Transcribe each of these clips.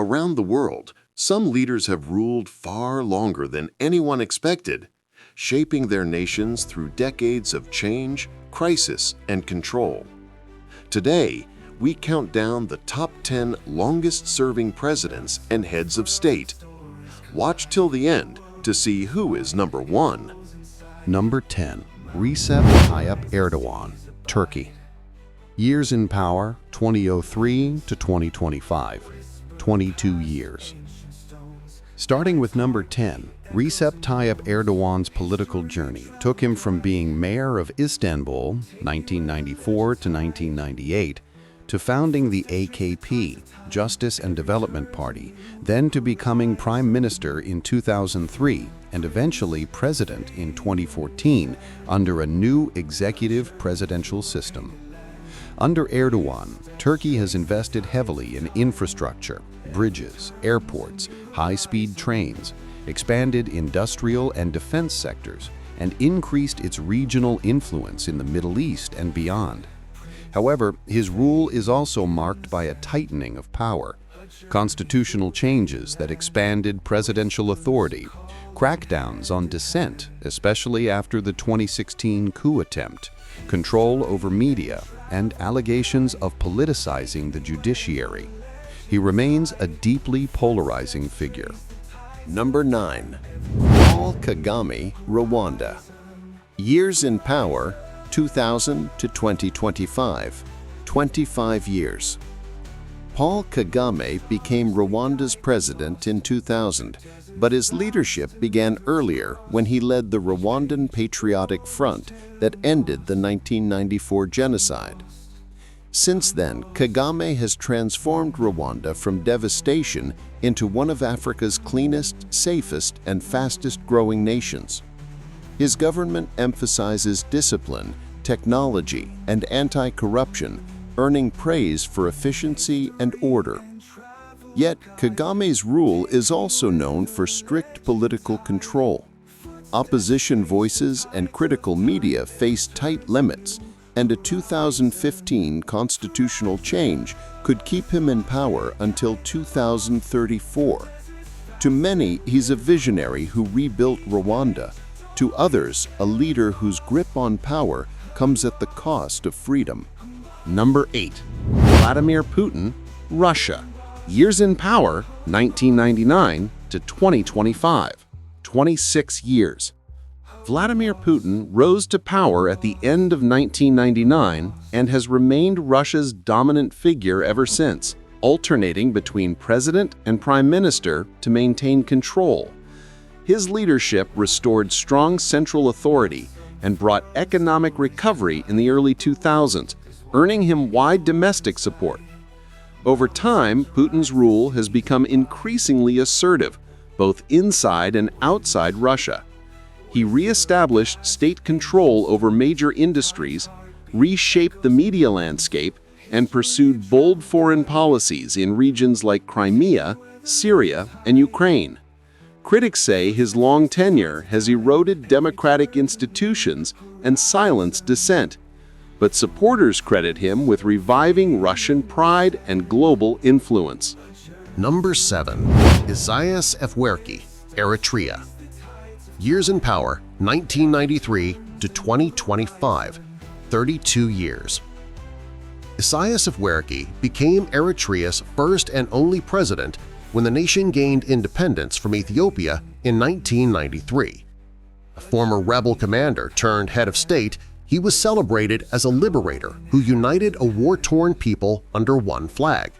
around the world, some leaders have ruled far longer than anyone expected, shaping their nations through decades of change, crisis, and control. Today, we count down the top 10 longest-serving presidents and heads of state. Watch till the end to see who is number 1. Number 10. Recep Tayyip Erdogan, Turkey. Years in power, 2003 to 2025, 22 years. Starting with number 10, Recep Tayyip Erdogan's political journey took him from being mayor of Istanbul, 1994 to 1998, to founding the AKP, Justice and Development Party, then to becoming prime minister in 2003 and eventually president in 2014 under a new executive presidential system. Under Erdogan, Turkey has invested heavily in infrastructure, bridges, airports, high-speed trains, expanded industrial and defense sectors, and increased its regional influence in the Middle East and beyond. However, his rule is also marked by a tightening of power, constitutional changes that expanded presidential authority, crackdowns on dissent, especially after the 2016 coup attempt, control over media, and allegations of politicizing the judiciary. He remains a deeply polarizing figure. Number 9. Paul Kagame, Rwanda. Years in power, 2000 to 2025, 25 years. Paul Kagame became Rwanda's president in 2000, but his leadership began earlier when he led the Rwandan Patriotic Front that ended the 1994 genocide. Since then, Kagame has transformed Rwanda from devastation into one of Africa's cleanest, safest, and fastest-growing nations. His government emphasizes discipline, technology, and anti-corruption, earning praise for efficiency and order. Yet, Kagame's rule is also known for strict political control. Opposition voices and critical media face tight limits, and a 2015 constitutional change could keep him in power until 2034. To many, he's a visionary who rebuilt Rwanda. To others, a leader whose grip on power comes at the cost of freedom. Number 8. Vladimir Putin, Russia. Years in power, 1999 to 2025, 26 years. Vladimir Putin rose to power at the end of 1999 and has remained Russia's dominant figure ever since, alternating between president and prime minister to maintain control. His leadership restored strong central authority and brought economic recovery in the early 2000s, earning him wide domestic support. Over time, Putin's rule has become increasingly assertive, both inside and outside Russia. He re-established state control over major industries, reshaped the media landscape, and pursued bold foreign policies in regions like Crimea, Syria, and Ukraine. Critics say his long tenure has eroded democratic institutions and silenced dissent, but supporters credit him with reviving Russian pride and global influence. Number 7. Isaias Afwerki, Eritrea. Years in power, 1993 to 2025, 32 years. Isaias Afwerki became Eritrea's first and only president when the nation gained independence from Ethiopia in 1993. A former rebel commander turned head of state, he was celebrated as a liberator who united a war-torn people under one flag.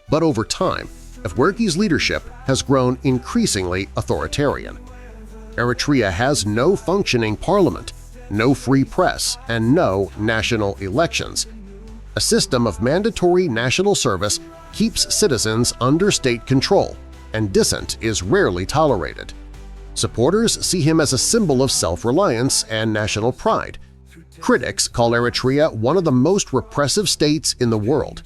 But over time, Afwerki's leadership has grown increasingly authoritarian. Eritrea has no functioning parliament, no free press, and no national elections. A system of mandatory national service keeps citizens under state control, and dissent is rarely tolerated. Supporters see him as a symbol of self-reliance and national pride. Critics call Eritrea one of the most repressive states in the world.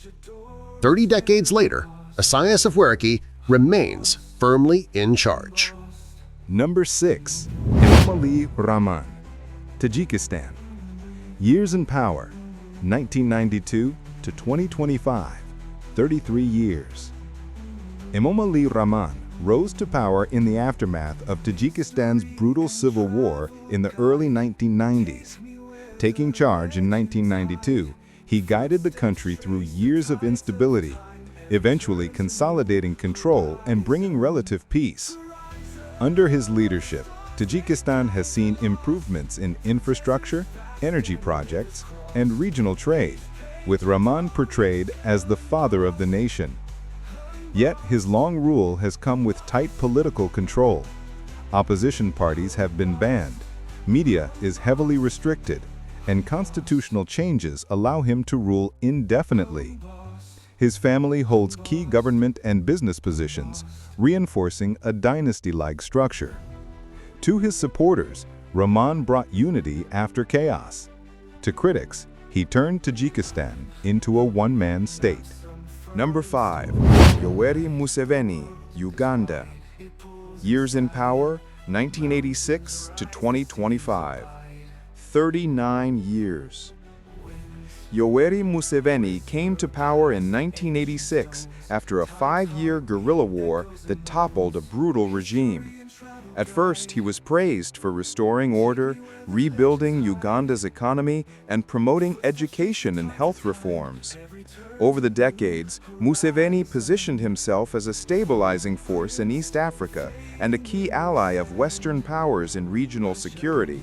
30 decades later, Isaias Afwerki remains firmly in charge. Number 6. Emomali Rahmon, Tajikistan. Years in power, 1992 to 2025, 33 years. Emomali Rahmon rose to power in the aftermath of Tajikistan's brutal civil war in the early 1990s. Taking charge in 1992, he guided the country through years of instability, eventually consolidating control and bringing relative peace. Under his leadership, Tajikistan has seen improvements in infrastructure, energy projects, and regional trade, with Rahmon portrayed as the father of the nation. Yet his long rule has come with tight political control. Opposition parties have been banned, media is heavily restricted, and constitutional changes allow him to rule indefinitely. His family holds key government and business positions, reinforcing a dynasty-like structure. To his supporters, Rahmon brought unity after chaos. To critics, he turned Tajikistan into a one-man state. Number 5. Yoweri Museveni, Uganda. Years in power, 1986 to 2025. 39 years. Yoweri Museveni came to power in 1986 after a 5-year guerrilla war that toppled a brutal regime. At first, he was praised for restoring order, rebuilding Uganda's economy, and promoting education and health reforms. Over the decades, Museveni positioned himself as a stabilizing force in East Africa and a key ally of Western powers in regional security.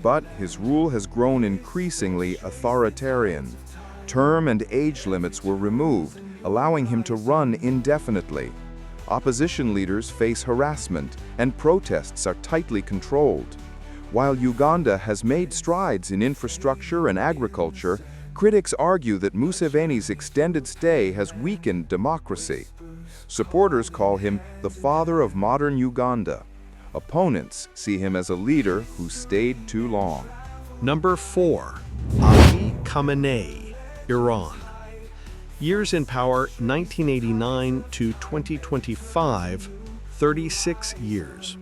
But his rule has grown increasingly authoritarian. Term and age limits were removed, allowing him to run indefinitely. Opposition leaders face harassment, and protests are tightly controlled. While Uganda has made strides in infrastructure and agriculture, critics argue that Museveni's extended stay has weakened democracy. Supporters call him the father of modern Uganda. Opponents see him as a leader who stayed too long. Number 4. Ali Khamenei, Iran. Years in power 1989 to 2025, 36 years.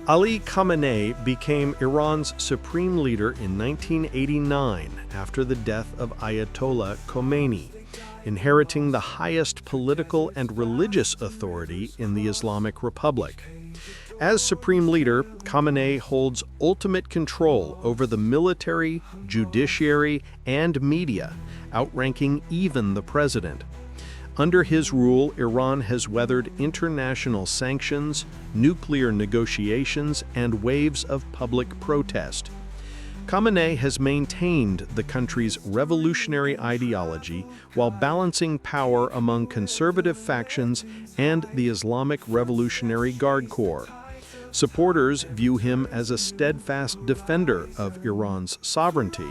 Ali Khamenei became Iran's supreme leader in 1989 after the death of Ayatollah Khamenei, inheriting the highest political and religious authority in the Islamic Republic. As supreme leader, Khamenei holds ultimate control over the military, judiciary, and media, outranking even the president. Under his rule, Iran has weathered international sanctions, nuclear negotiations, and waves of public protest. Khamenei has maintained the country's revolutionary ideology while balancing power among conservative factions and the Islamic Revolutionary Guard Corps. Supporters view him as a steadfast defender of Iran's sovereignty.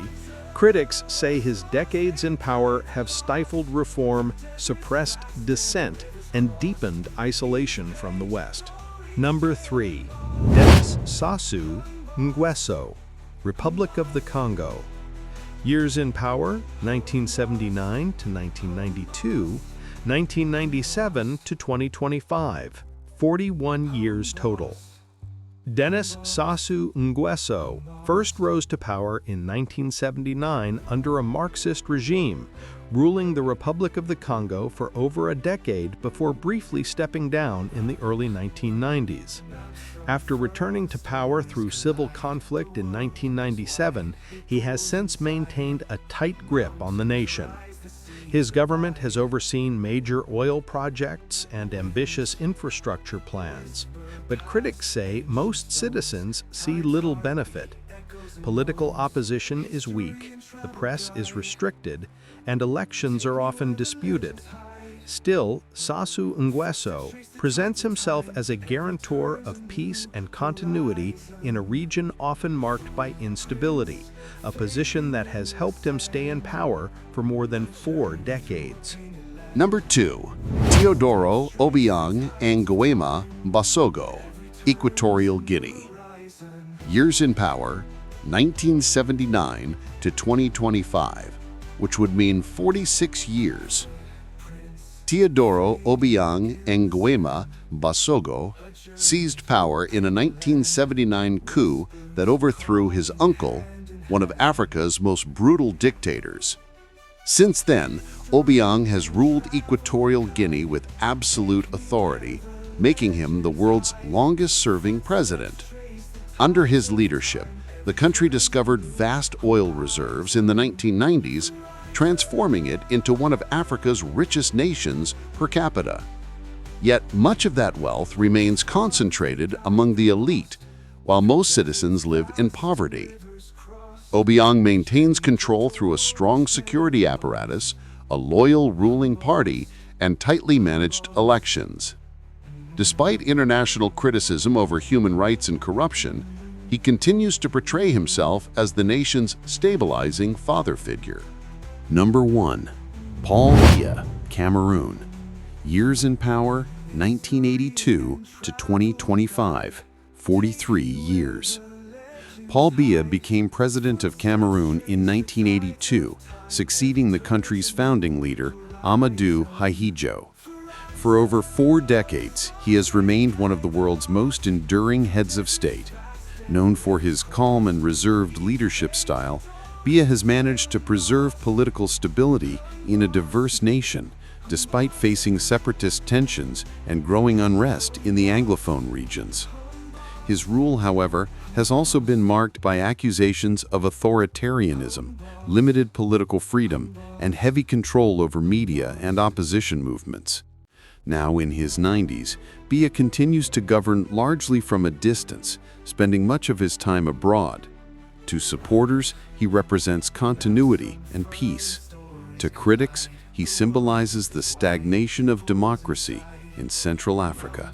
Critics say his decades in power have stifled reform, suppressed dissent, and deepened isolation from the West. Number 3. Denis Sassou Nguesso, Republic of the Congo. Years in power, 1979 to 1992, 1997 to 2025, 41 years total. Denis Sassou Nguesso first rose to power in 1979 under a Marxist regime, ruling the Republic of the Congo for over a decade before briefly stepping down in the early 1990s. After returning to power through civil conflict in 1997, he has since maintained a tight grip on the nation. His government has overseen major oil projects and ambitious infrastructure plans, but critics say most citizens see little benefit. Political opposition is weak, the press is restricted, and elections are often disputed. Still, Sassou Nguesso presents himself as a guarantor of peace and continuity in a region often marked by instability, a position that has helped him stay in power for more than 4 decades. Number 2. Teodoro, Obiang, and Nguema, Mbasogo, Equatorial Guinea. Years in power, 1979 to 2025, which would mean 46 years. Teodoro, Obiang, and Nguema, Mbasogo seized power in a 1979 coup that overthrew his uncle, one of Africa's most brutal dictators. Since then, Obiang has ruled Equatorial Guinea with absolute authority, making him the world's longest-serving president. Under his leadership, the country discovered vast oil reserves in the 1990s, transforming it into one of Africa's richest nations per capita. Yet much of that wealth remains concentrated among the elite, while most citizens live in poverty. Obiang maintains control through a strong security apparatus, a loyal ruling party, and tightly managed elections. Despite international criticism over human rights and corruption, he continues to portray himself as the nation's stabilizing father figure. Number 1. Paul Biya, Cameroon. Years in power, 1982 to 2025, 43 years. Paul Biya became president of Cameroon in 1982, succeeding the country's founding leader, Amadou Ahidjo. For over 4 decades, he has remained one of the world's most enduring heads of state. Known for his calm and reserved leadership style, Biya has managed to preserve political stability in a diverse nation, despite facing separatist tensions and growing unrest in the Anglophone regions. His rule, however, has also been marked by accusations of authoritarianism, limited political freedom, and heavy control over media and opposition movements. Now in his 90s, Biya continues to govern largely from a distance, spending much of his time abroad. To supporters, he represents continuity and peace. To critics, he symbolizes the stagnation of democracy in Central Africa.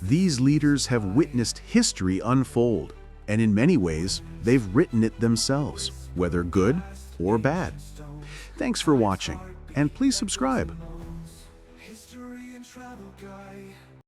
These leaders have witnessed history unfold, and in many ways, they've written it themselves, whether good or bad. Thanks for watching, and please subscribe.